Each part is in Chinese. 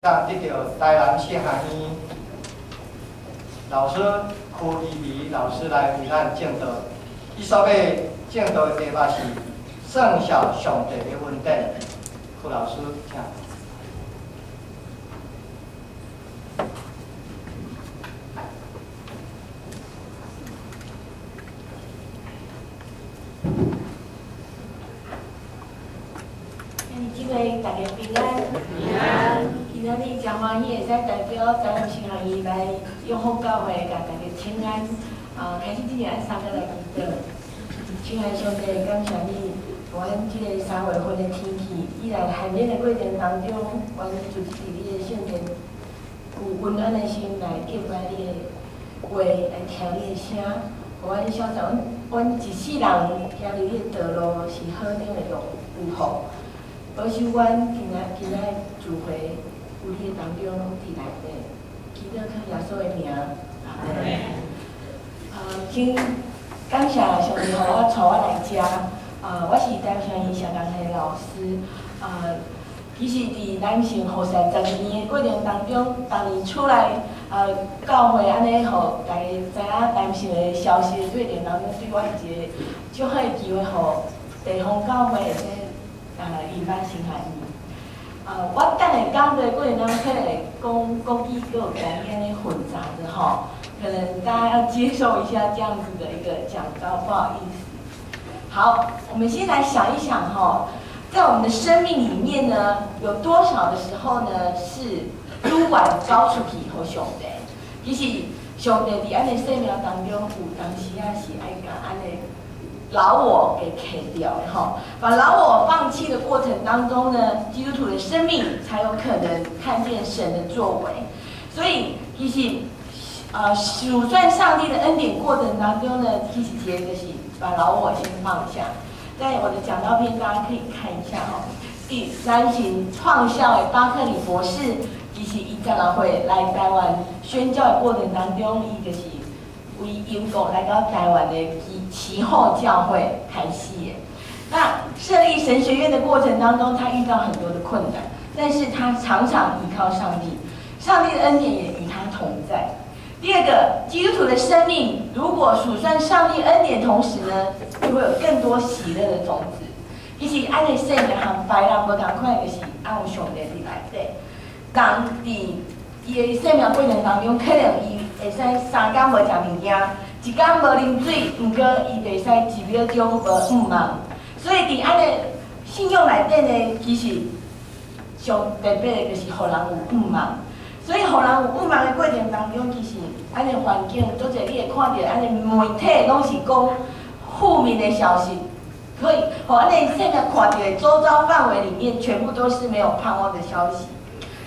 得到台南市学院老师柯依薇老师来为咱证道。伊所要证道的题目是圣晓上帝的恩典。柯老师，请。即个大家平安，平安。今仔日真欢喜，会使代表台南新学院来永福教会，甲大家请安。开始之前按三个来祈祷。亲爱上帝，感谢你，阮即个3月份的天气，以来寒冷的过程当中，阮就是伫你的圣殿，有温暖的心来敬拜你的话，来听你的声，互阮晓得阮一世人行入你的道路是好顶的有福。保守阮今仔聚会有你的当中伫内底，祈祷靠耶稣的名。请感谢上帝，互我带我来遮。我是台南县社工系老师。其实伫南城服侍12年的过程当中，当年出来教会安尼，互大家知影南城的消息的过程当中，对我是一个足好的机会，互地方教会会使引发新学院。我等下讲的过程当中，可能讲义各有讲义的混杂的吼，可能大家要接受一下这样子的一个讲道，不好意思。好，我们先来想一想吼，在我们的生命里面呢，有多少的时候呢是主管交出去给上帝？其实上帝伫咱的生命当中，有当时啊是爱甲咱的老我给砍掉的吼，把老我放弃的过程当中呢，基督徒的生命才有可能看见神的作为。所以其实数算上帝的恩典过程当中呢，其实一个就是把老我先放下。在我的讲道片，大家可以看一下哦。第3型创校的巴克里博士，其实伊将来会来台湾宣教的过程当中，伊就是为英国来到台湾的其后教会开始的。那设立神学院的过程当中，他遇到很多的困难，但是他常常依靠上帝，上帝的恩典也与他同在。第二个，基督徒的生命如果数算上帝恩典同时呢，就会有更多喜乐的种子。其实按你生命和别人无同款，就是按有上帝伫内底。人伫伊的生命过程当中，可能伊会使3天无食物件，1天无啉水，不过伊袂使1秒钟无毋忙。所以伫安尼信用内底呢，其实上特别的就是互人有毋忙。所以，互人有毋忙的过程当中，其实安尼环境，做者你会看到安尼媒体拢是讲负面的消息，可以，互安尼生命看到的周遭范围里面，全部都是没有盼望的消息。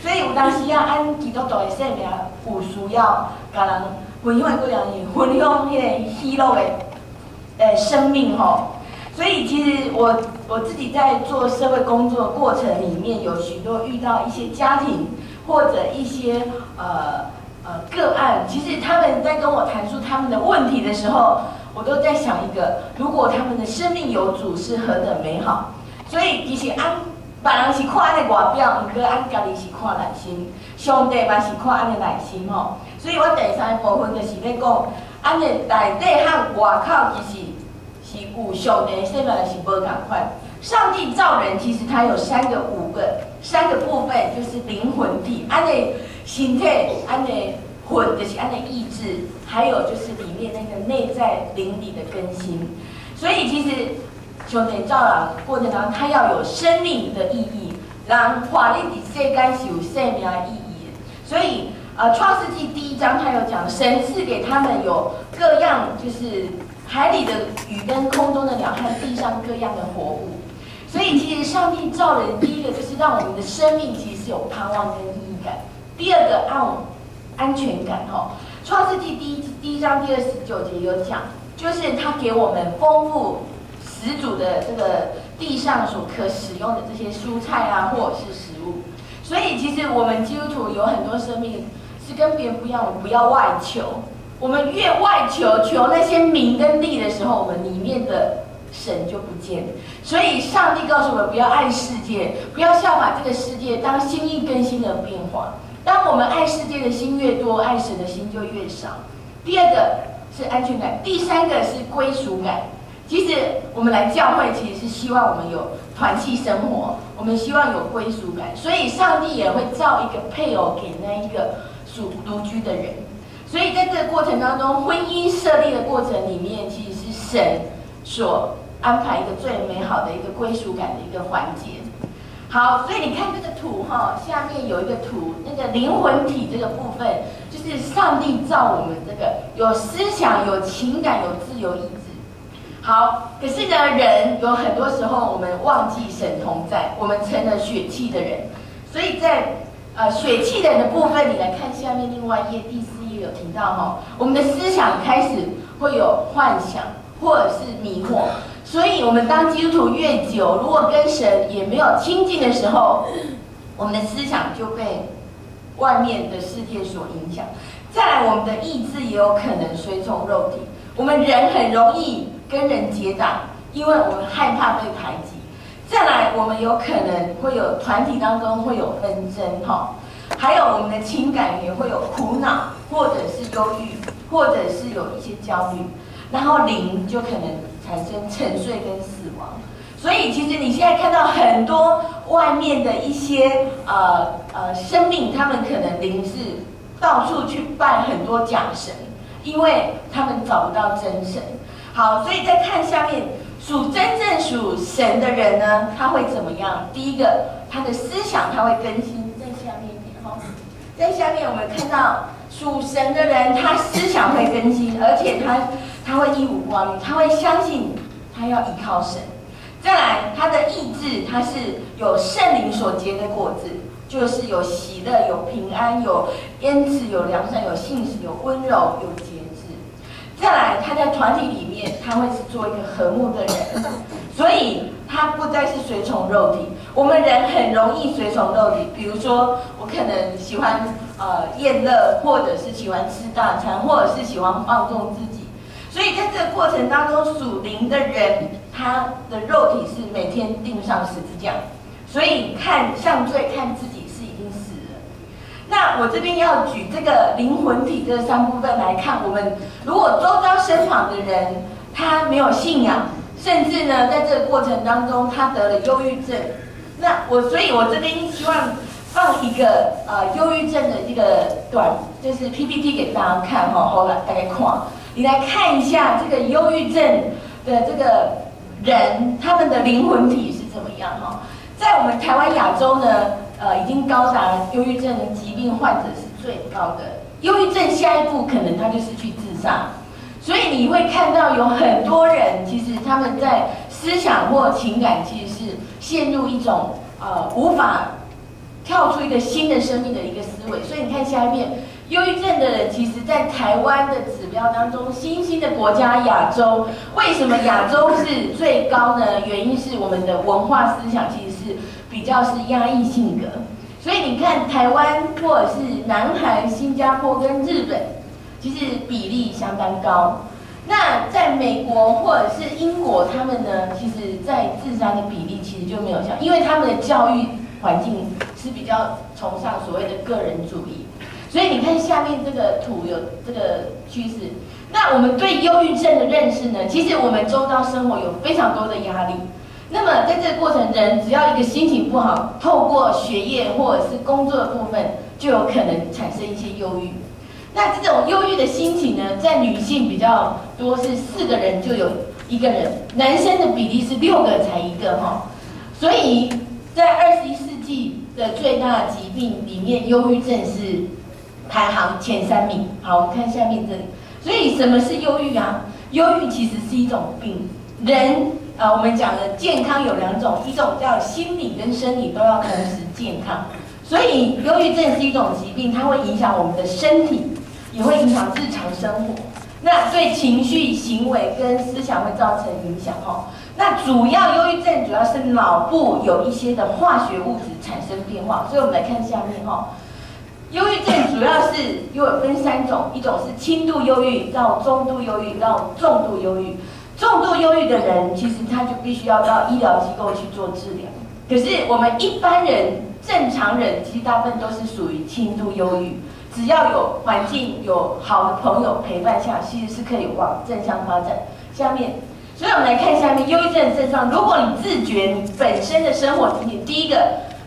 所以有当时啊，按基督徒的生命有需要，甲人分享的过程是分享迄个喜乐的生命吼。所以其实我自己在做社会工作的过程里面，有许多遇到一些家庭。或者一些个案，其实他们在跟我谈述他们的问题的时候，我都在想一个，如果他们的生命有主是何等美好。所以其实按别人是看安尼外表，不过按家己是看内心，上帝嘛是看安尼内心吼。所以我第3部分就是要讲，安尼内底和外口其实是有上帝的生命是无同款。上帝造人，其实它有3个部分，就是灵魂体，安尼身体，安尼魂就是安尼意志，还有就是里面那个内在灵里的更新。所以其实上帝造人过程当中，它要有生命的意义，人活在世间是有生命的意义的。所以创世纪第1章它有讲，神赐给他们有各样，就是海里的鱼跟空中的鸟和地上各样的活物。所以其实上帝造人，第一个就是让我们的生命其实是有盼望跟意义感。第二个安全感吼。创世纪第1章第29节有讲，就是他给我们丰富十足的这个地上所可使用的这些蔬菜啊，或者是食物。所以其实我们基督徒有很多生命是跟别人不一样，我们不要外求。我们越外求那些名跟利的时候，我们里面的神就不见了。所以上帝告诉我们不要爱世界，不要效法这个世界，当心意更新而变化。当我们爱世界的心越多，爱神的心就越少。第二个是安全感，第三个是归属感。其实我们来教会，其实是希望我们有团契生活，我们希望有归属感，所以上帝也会造一个配偶给那一个属独居的人。所以在这个过程当中，婚姻设立的过程里面，其实是神所安排一个最美好的一个归属感的一个环节。好，所以你看这个图哈，下面有一个图，那个灵魂体这个部分，就是上帝造我们这个有思想、有情感、有自由意志。好，可是呢，人有很多时候我们忘记神同在，我们成了血气的人。所以在血气的人的部分，你来看下面另外一页第4页有提到哈，我们的思想开始会有幻想或者是迷惑。所以，我们当基督徒越久，如果跟神也没有亲近的时候，我们的思想就被外面的世界所影响。再来，我们的意志也有可能随从肉体。我们人很容易跟人结党，因为我们害怕被排挤。再来，我们有可能会有团体当中会有纷争哈，还有我们的情感也会有苦恼，或者是忧郁，或者是有一些焦虑，然后灵就可能产生沉睡跟死亡。所以其实你现在看到很多外面的一些生命，他们可能灵是到处去拜很多假神，因为他们找不到真神。好，所以再看下面，真正属神的人呢，他会怎么样？第一个，他的思想他会更新，在下面一点哈，在下面我们看到属神的人，他思想会更新，而且他会一无挂虑，他会相信他要依靠神。再来，他的意志他是有圣灵所结的果子，就是有喜乐、有平安、有恩慈、有良善、有信实、有温柔、有节制。再来，他在团体里面，他会是做一个和睦的人，所以他不再是随从肉体。我们人很容易随从肉体，比如说我可能喜欢厌乐，或者是喜欢吃大餐，或者是喜欢放纵自己。所以在这个过程当中，属灵的人，他的肉体是每天钉上十字架，所以上罪看自己是已经死了。那我这边要举这个灵魂体这3部分来看，我们如果周遭身旁的人他没有信仰，甚至呢在这个过程当中他得了忧郁症，所以我这边希望放一个忧郁症的一个就是 PPT 给大家看哈，好了，大概看。你来看一下这个忧郁症的这个人，他们的灵魂体是怎么样哈？在我们台湾亚洲呢，已经高达忧郁症的疾病患者是最高的。忧郁症下一步可能他就是去自杀，所以你会看到有很多人，其实他们在思想或情感其实是陷入一种无法跳出一个新的生命的一个思维。所以你看下面。忧郁症的人，其实在台湾的指标当中，新兴的国家亚洲，为什么亚洲是最高呢？原因是我们的文化思想其实是比较是压抑性格，所以你看台湾或者是南韩、新加坡跟日本，其实比例相当高。那在美国或者是英国，他们呢，其实在自杀的比例其实就没有像，因为他们的教育环境是比较崇尚所谓的个人主义。所以你看下面这个图有这个趋势。那我们对忧郁症的认识呢？其实我们周遭生活有非常多的压力。那么在这个过程，人只要一个心情不好，透过学业或者是工作的部分，就有可能产生一些忧郁。那这种忧郁的心情呢，在女性比较多，是4个人就有1个人，男生的比例是6个才1个哈。所以在21世纪的最大疾病里面，忧郁症是排行前3名。好，我们看下面这里。所以什么是忧郁啊？忧郁其实是一种病。人我们讲的健康有2种，一种叫心理跟生理都要同时健康。所以忧郁症是一种疾病，它会影响我们的身体，也会影响日常生活。那对情绪、行为跟思想会造成影响哈。那主要忧郁症主要是脑部有一些的化学物质产生变化。所以我们来看下面哈。忧郁症主要是又分3种，一种是轻度忧郁到中度忧郁到重度忧郁。重度忧郁的人，其实他就必须要到医疗机构去做治疗。可是我们一般人、正常人，其实大部分都是属于轻度忧郁，只要有环境、有好的朋友陪伴下，其实是可以往正向发展。下面，所以我们来看下面忧郁症的症状。如果你自觉你本身的生活里面，第一个，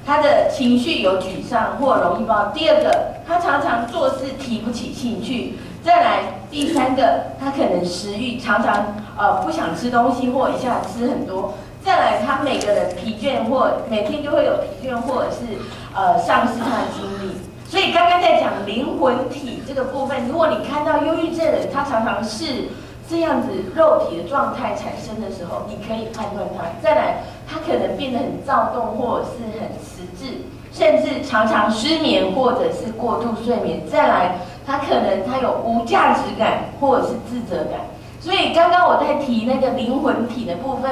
他的情绪有沮丧或容易暴躁；第二个，他常常做事提不起兴趣；再来，第三个，他可能食欲常常不想吃东西或一下吃很多；再来，他每个人疲倦或每天就会有疲倦或者是丧失他的精力。所以刚刚在讲灵魂体这个部分，如果你看到忧郁症的人，他常常是这样子肉体的状态产生的时候，你可以判断他。再来，他可能变得很躁动，或者是很迟滞，甚至常常失眠或者是过度睡眠。再来，他可能有无价值感或者是自责感。所以刚刚我在提那个灵魂体的部分，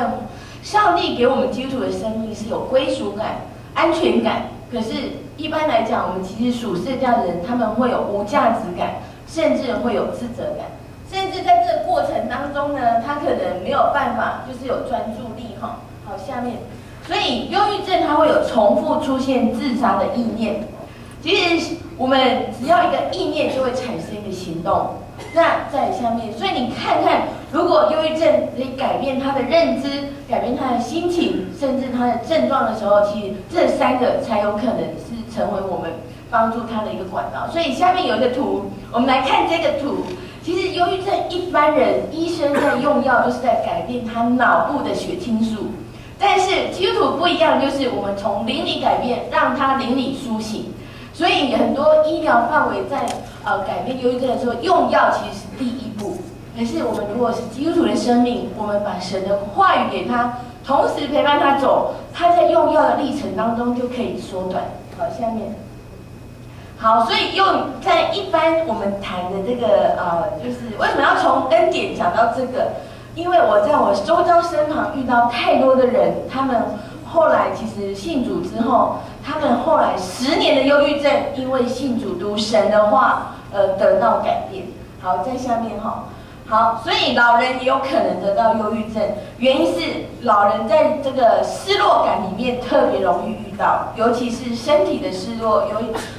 上帝给我们基督徒的生命是有归属感、安全感。可是，一般来讲，我们其实属世这样的人，他们会有无价值感，甚至会有自责感。甚至在这个过程当中呢，他可能没有办法，就是有专注力哈。好，下面，所以忧郁症它会有重复出现自杀的意念。其实我们只要一个意念，就会产生一个行动。那在下面，所以你看看，如果忧郁症可以改变他的认知，改变他的心情，甚至他的症状的时候，其实这三个才有可能是成为我们帮助他的一个管道。所以下面有一个图，我们来看这个图。其实忧郁症一般人医生在用药就是在改变他脑部的血清素，但是基督徒不一样，就是我们从灵里改变，让他灵里苏醒。所以很多医疗范围在改变忧郁症的时候，用药其实是第一步。可是我们如果是基督徒的生命，我们把神的话语给他，同时陪伴他走，他在用药的历程当中就可以缩短。好，下面。好，所以在一般我们谈的这个就是为什么要从恩典讲到这个？因为我在我周遭身旁遇到太多的人，他们后来其实信主之后，他们后来10年的忧郁症，因为信主读神的话得到改变。好，在下面哈。好，所以老人也有可能得到忧郁症，原因是老人在这个失落感里面特别容易遇到，尤其是身体的失落，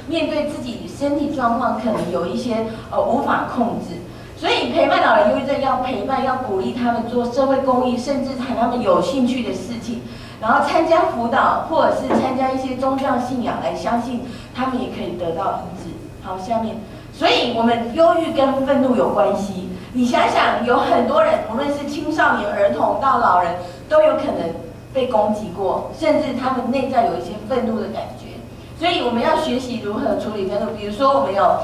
面对自己身体状况可能有一些无法控制，所以陪伴老人忧郁症要陪伴，要鼓励他们做社会公益，甚至谈他们有兴趣的事情，然后参加辅导或者是参加一些宗教信仰，来相信他们也可以得到医治。好，下面，所以我们忧郁跟愤怒有关系。你想想，有很多人，无论是青少年、儿童到老人，都有可能被攻击过，甚至他们内在有一些愤怒的感觉。所以我们要学习如何处理愤怒。比如说，我们有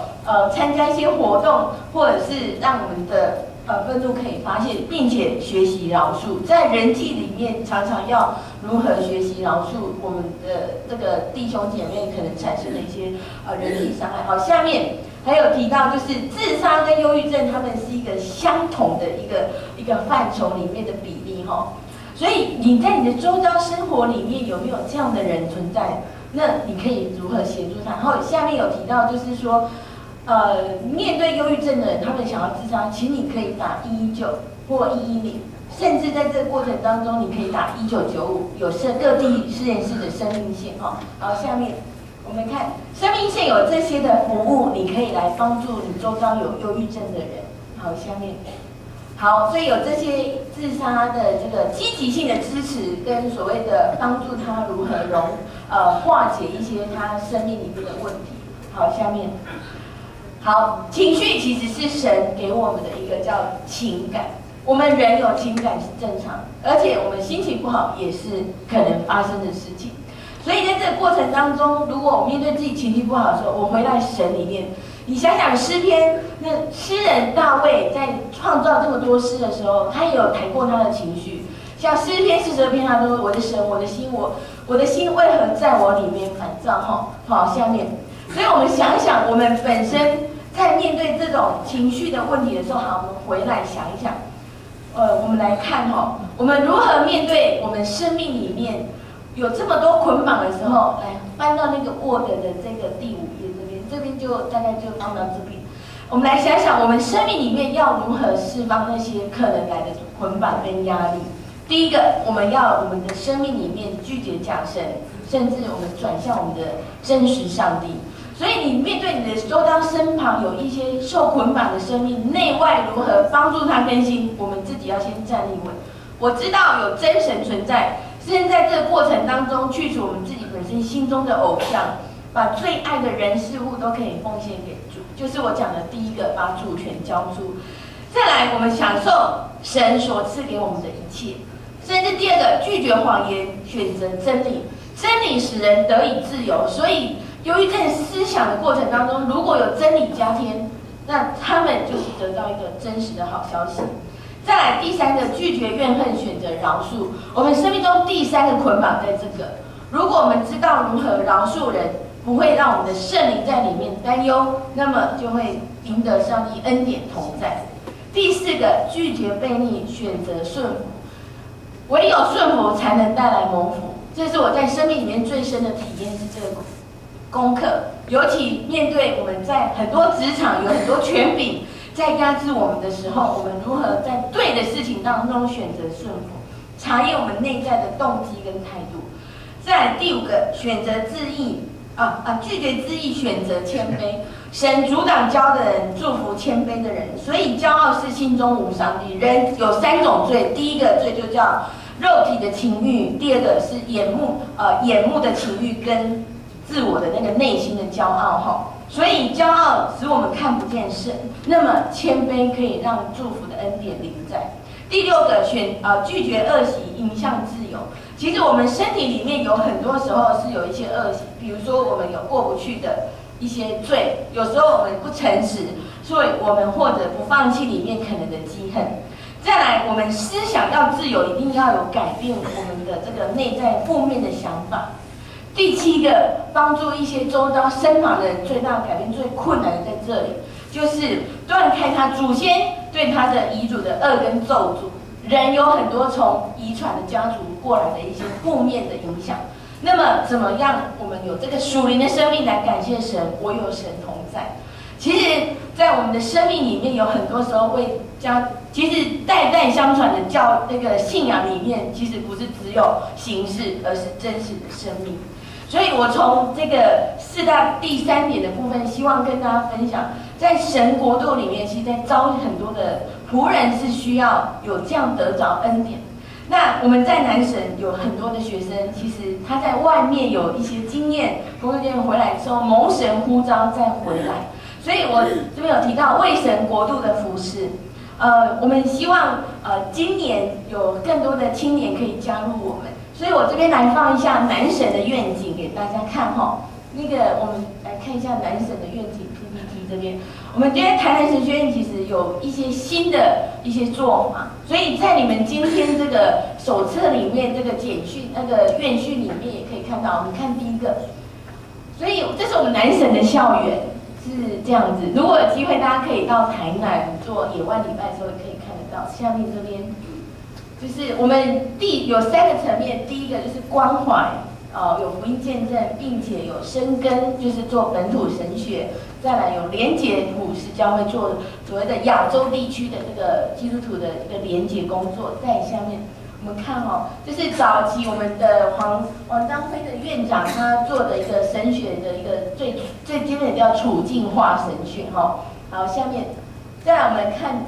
参加一些活动，或者是让我们的愤怒可以发泄，并且学习饶恕。在人际里面，常常要如何学习饶恕我们的这个弟兄姐妹可能产生的一些人际伤害。好，下面。还有提到，就是自杀跟忧郁症，他们是一个相同的一个范畴里面的比例哈。所以你在你的周遭生活里面有没有这样的人存在？那你可以如何协助他？然后下面有提到，就是说，面对忧郁症的人，他们想要自杀，其实你可以打119或110，甚至在这个过程当中，你可以打1995，有各地实验室的生命线哈。好，下面。我们看生命线有这些的服务，你可以来帮助你周遭有忧郁症的人。好，下面，好，所以有这些自杀的这个积极性的支持，跟所谓的帮助他如何化解一些他生命里面的问题。好，下面，好，情绪其实是神给我们的一个叫情感，我们人有情感是正常，而且我们心情不好也是可能发生的事情。所以在这个过程当中，如果我面对自己情绪不好的时候，我回到神里面，你想想诗篇，那诗人大卫在创造这么多诗的时候，他也有谈过他的情绪。像诗篇42篇，他说：“我的神，我的心为何在我里面烦躁？”哈，好，下面。所以我们想想，我们本身在面对这种情绪的问题的时候，好，我们回来想一想，我们来看哈，我们如何面对我们生命里面。有这么多捆绑的时候，来翻到那个 Word 的这个第5页这边就大概就放到这边。我们来想想，我们生命里面要如何释放那些可能来的捆绑跟压力。第一个，我们的生命里面拒绝假神，甚至我们转向我们的真实上帝。所以你面对你的周遭身旁有一些受捆绑的生命，内外如何帮助他更新，我们自己要先站立稳。我知道有真神存在，甚至在这个过程当中去除我们自己本身心中的偶像，把最爱的人事物都可以奉献给主，就是我讲的第一个，把主权交出。再来，我们享受神所赐给我们的一切，甚至第二个，拒绝谎言，选择真理。真理使人得以自由，所以由于在思想的过程当中，如果有真理加添，那他们就是得到一个真实的好消息。再来第三个，拒绝怨恨，选择饶恕。我们生命中第三个捆绑在这个，如果我们知道如何饶恕人，不会让我们的圣灵在里面担忧，那么就会赢得上帝恩典同在。第四个，拒绝悖逆，选择顺服。唯有顺服才能带来蒙福，这是我在生命里面最深的体验，是这个功课。尤其面对我们在很多职场有很多权柄在压制我们的时候，我们如何在对的事情当中选择顺服，查验我们内在的动机跟态度。再来第五个，选择自义拒绝自义，选择谦卑。神阻挡骄傲的人，祝福谦卑的人。所以骄傲是心中无上帝。人有三种罪，第一个罪就叫肉体的情欲，第二个是眼目的情欲跟自我的那个内心的骄傲哈。所以骄傲使我们看不见神，那么谦卑可以让祝福的恩典临在。第六个拒绝恶习，迎向自由。其实我们身体里面有很多时候是有一些恶习，比如说我们有过不去的一些罪，有时候我们不诚实，所以我们或者不放弃里面可能的积恨。再来，我们思想要自由，一定要有改变我们的这个内在负面的想法。第七个，帮助一些周遭身旁的人，最大的改变最困难的在这里，就是断开他祖先对他的遗嘱的恶跟咒诅。人有很多从遗传的家族过来的一些负面的影响。那么怎么样我们有这个属灵的生命来感谢神，我有神同在。其实在我们的生命里面有很多时候会其实代代相传的那个信仰里面，其实不是只有形式，而是真实的生命。所以我从这个第三点的部分，希望跟大家分享，在神国度里面，其实在招很多的仆人是需要有这样得着恩典。那我们在南神有很多的学生，其实他在外面有一些经验，工作经验回来之后，蒙神呼召再回来。所以我这边有提到为神国度的服事，我们希望今年有更多的青年可以加入我们。所以我这边来放一下南神的愿景给大家看哈。那个我们来看一下南神的愿景 PPT 这边，我们觉得台南神学院其实有一些新的一些做法，所以在你们今天这个手册里面，这个简讯那个院训里面也可以看到。我们看第一个，所以这是我们南神的校园是这样子。如果有机会，大家可以到台南做野外礼拜的时候，也可以看得到。下面这边就是我们有三个层面，第一个就是关怀。有福音见证，并且有生根，就是做本土神学；再来有连结普世教会，做所谓的亚洲地区的这个基督徒的一个连结工作。在下面我们看这是早期我们的黄章辉的院长他做的一个神学的一个最基本的叫处境化神学好，下面再来我们看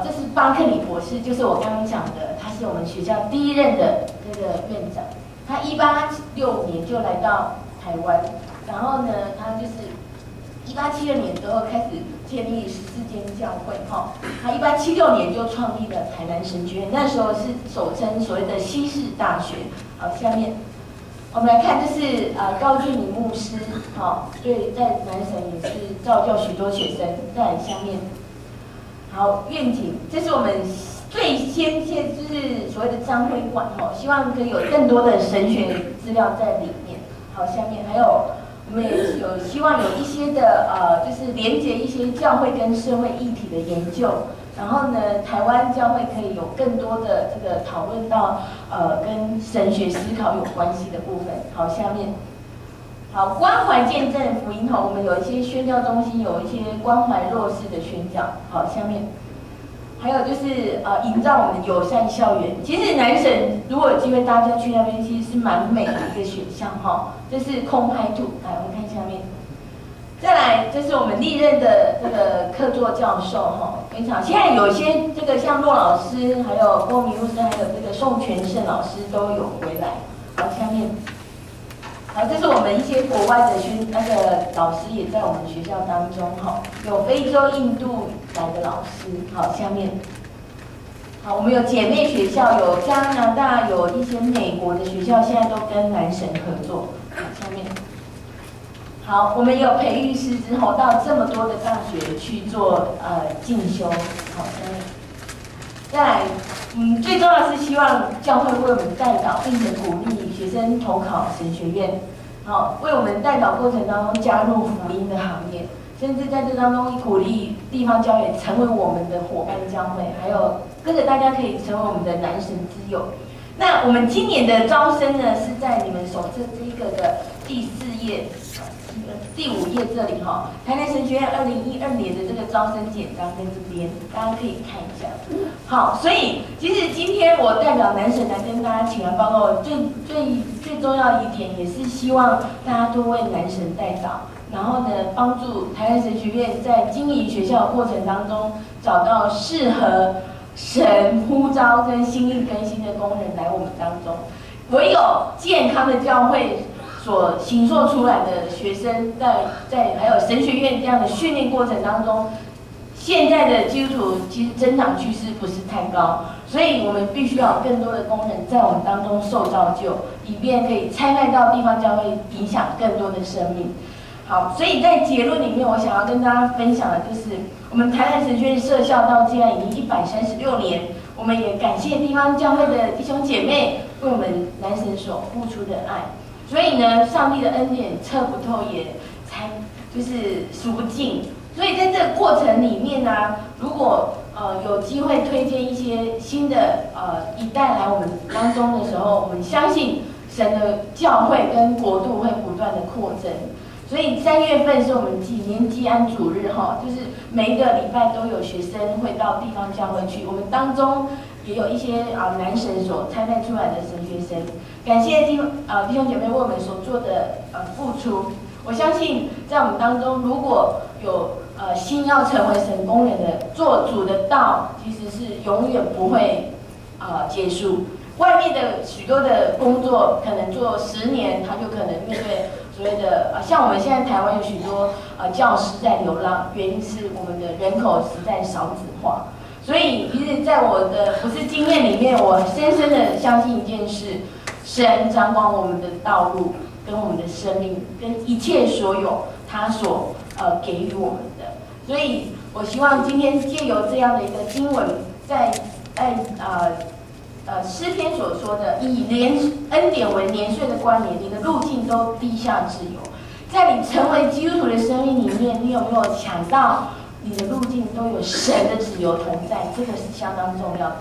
这是巴克里博士，就是我刚刚讲的，他是我们学校第一任的这个院长。他1865年就来到台湾，然后呢，他就是1876年之后开始建立14间教会他1876年就创立了台南神学院，那时候是首称所谓的西式大学。好，下面我们来看，这是高俊礼牧师，对，在南神也是造就许多学生。在下面，好，愿景，这是我们最先就是所谓的章会馆希望可以有更多的神学资料在里面。好，下面还有我们也有希望有一些的就是连接一些教会跟社会议题的研究，然后呢，台湾教会可以有更多的这个讨论到跟神学思考有关系的部分。好，下面好，关怀见证福音我们有一些宣教中心有一些关怀弱势的宣教。好，下面。还有就是营造我们的友善校园。其实南省如果有机会大家去那边，其实是蛮美的一个选项哈。这是空拍图，来我们看下面。再来，这是我们历任的这个客座教授哈，非常。现在有些这个像骆老师，还有郭明路师，还有这个宋全胜老师都有回来。好，下面。好，这是我们一些国外的那个老师也在我们学校当中哈，有非洲、印度来的老师。好，下面。好，我们有姐妹学校，有加拿大，有一些美国的学校，现在都跟南省合作。好，下面。好，我们有培育师之后，到这么多的大学去做进修。好，下面。再来，最重要的是希望教会为我们代祷，并且鼓励学生投考神学院。好，为我们代祷过程当中加入福音的行列，甚至在这当中鼓励地方教会成为我们的伙伴教会，还有跟着大家可以成为我们的男神之友。那我们今年的招生呢，是在你们手册这一个的第4页。第5页这里哈，台南神学院2012年的这个招生简章在这边，大家可以看一下。好，所以其实今天我代表南省来跟大家请来报告，最重要一点，也是希望大家多为南省代祷，然后呢，帮助台南神学院在经营学校的过程当中，找到适合神呼召跟心意更新的工人来我们当中，唯有健康的教会。所形塑出来的学生在还有神学院这样的训练过程当中，现在的基督徒其实增长趋势不是太高，所以我们必须要有更多的工人在我们当中受造就，以便可以差派到地方教会，影响更多的生命。好，所以在结论里面，我想要跟大家分享的就是，我们台南神学院设校到现在已经136年，我们也感谢地方教会的弟兄姐妹为我们南神所付出的爱。所以呢，上帝的恩典测不透，也就是数不尽。所以在这个过程里面呢，如果有机会推荐一些新的一代来我们当中的时候，我们相信神的教会跟国度会不断的扩增。所以3月份是我们年祭安主日哈，就是每一个礼拜都有学生会到地方教会去，我们当中也有一些男神所差派出来的神学生。感谢弟兄姐妹为我们所做的付出。我相信在我们当中，如果有心要成为神工人的，做主的道，其实是永远不会结束。外面的许多的工作，可能做10年，他就可能面对所谓的像我们现在台湾有许多教师在流浪，原因是我们的人口实在少子化。所以，其实在我的不是经验里面，我深深的相信一件事。神掌管我们的道路，跟我们的生命，跟一切所有他所给予我们的。所以我希望今天借由这样的一个经文，在诗篇所说的以恩典为年岁的关联，你的路径都低下至有。在你成为基督徒的生命里面，你有没有想到你的路径都有神的自由同在？这个是相当重要的。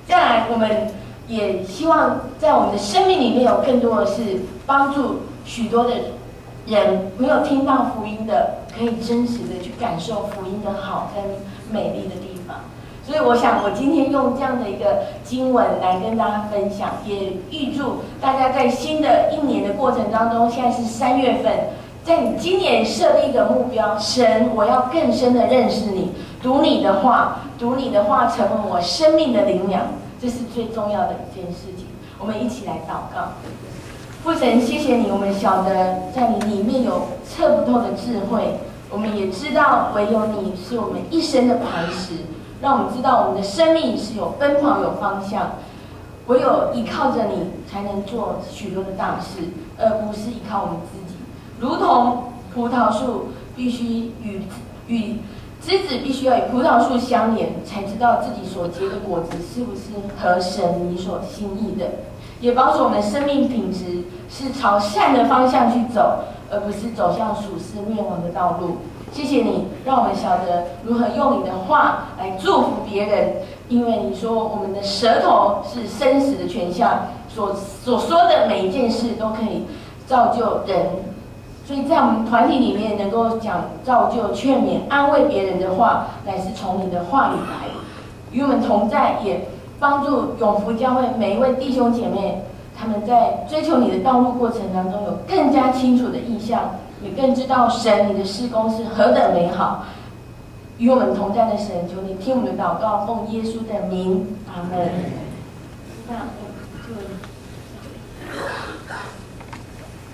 再来，我们也希望在我们的生命里面有更多的是帮助许多的人没有听到福音的，可以真实的去感受福音的好跟美丽的地方。所以我想我今天用这样的一个经文来跟大家分享，也预祝大家在新的一年的过程当中，现在是3月份，在你今年设立一个目标，神，我要更深的认识你，读你的话成为我生命的灵粮。这是最重要的一件事情，我们一起来祷告。父神，谢谢你，我们晓得在你里面有测不透的智慧，我们也知道唯有你是我们一生的磐石，让我们知道我们的生命是有奔跑有方向，唯有依靠着你才能做许多的大事，而不是依靠我们自己。如同葡萄树必须与枝子必须要与葡萄树相连，才知道自己所结的果子是不是合神你所心意的。也保守我们的生命品质是朝善的方向去走，而不是走向属世灭亡的道路。谢谢你，让我们晓得如何用你的话来祝福别人，因为你说我们的舌头是生死的权下，所说的每一件事都可以造就人。所以在我们团体里面能够讲造就、劝勉、安慰别人的话，乃是从你的话语来。与我们同在，也帮助永福教会每一位弟兄姐妹，他们在追求你的道路过程当中，有更加清楚的意向，也更知道神你的事工是何等美好。与我们同在的神，求你听我们的祷告，奉耶稣的名，阿门。那就。